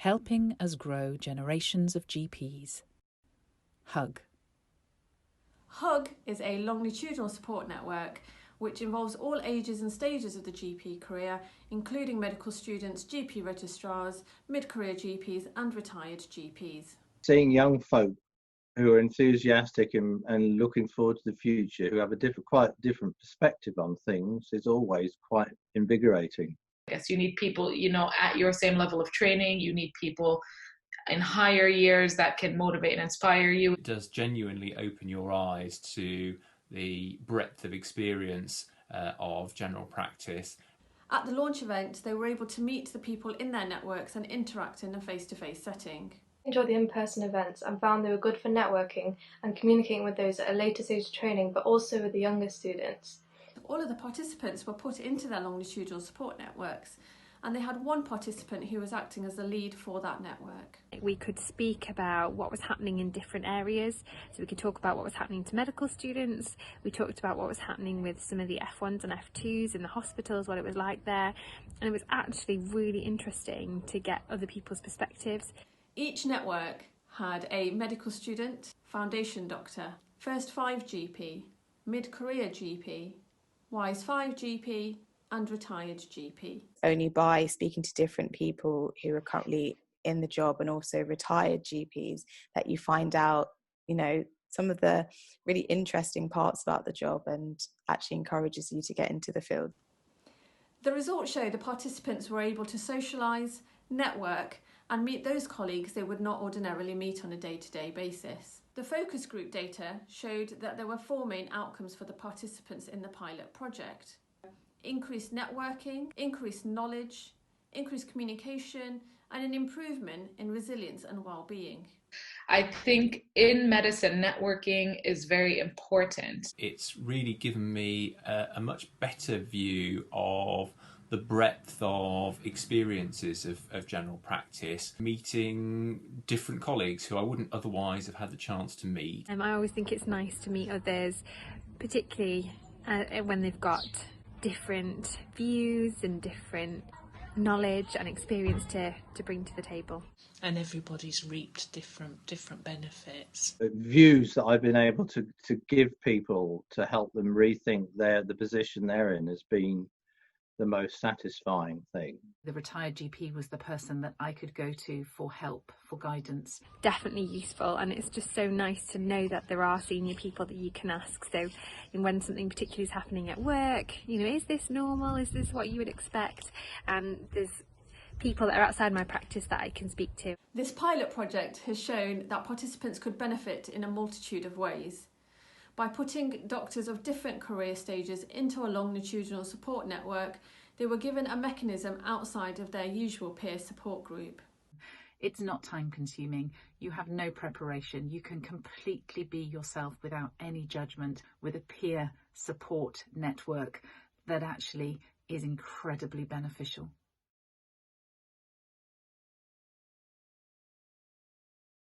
helping us grow generations of GPs. HUGG. HUGG is a longitudinal support network which involves all ages and stages of the GP career, including medical students, GP registrars, mid-career GPs and retired GPs. Seeing young folk who are enthusiastic and looking forward to the future, who have a quite different perspective on things, is always quite invigorating. I guess you need people, at your same level of training. You need people in higher years that can motivate and inspire you. It does genuinely open your eyes to the breadth of experience of general practice. At the launch event, they were able to meet the people in their networks and interact in a face-to-face setting. I enjoyed the in-person events and found they were good for networking and communicating with those at a later stage of training, but also with the younger students. All of the participants were put into their longitudinal support networks, and they had one participant who was acting as the lead for that network. We could speak about what was happening in different areas. So we could talk about what was happening to medical students. We talked about what was happening with some of the F1s and F2s in the hospitals, what it was like there. And it was actually really interesting to get other people's perspectives. Each network had a medical student, foundation doctor, first 5 GP, mid-career GP, WISE 5 GP and retired GP. Only by speaking to different people who are currently in the job and also retired GPs that you find out, some of the really interesting parts about the job and actually encourages you to get into the field. The results show the participants were able to socialise, network and meet those colleagues they would not ordinarily meet on a day-to-day basis. The focus group data showed that there were 4 main outcomes for the participants in the pilot project: increased networking, increased knowledge, increased communication, and an improvement in resilience and well-being. I think in medicine, networking is very important. It's really given me a much better view of the breadth of experiences of general practice, meeting different colleagues who I wouldn't otherwise have had the chance to meet. I always think it's nice to meet others, particularly when they've got different views and different knowledge and experience to bring to the table. And everybody's reaped different benefits. The views that I've been able to give people to help them rethink the position they're in has been the most satisfying thing. The retired GP was the person that I could go to for help, for guidance. Definitely useful, and it's just so nice to know that there are senior people that you can ask. So when something particularly is happening at work, is this normal? Is this what you would expect? And there's people that are outside my practice that I can speak to. This pilot project has shown that participants could benefit in a multitude of ways. By putting doctors of different career stages into a longitudinal support network, they were given a mechanism outside of their usual peer support group. It's not time consuming. You have no preparation. You can completely be yourself without any judgment with a peer support network that actually is incredibly beneficial.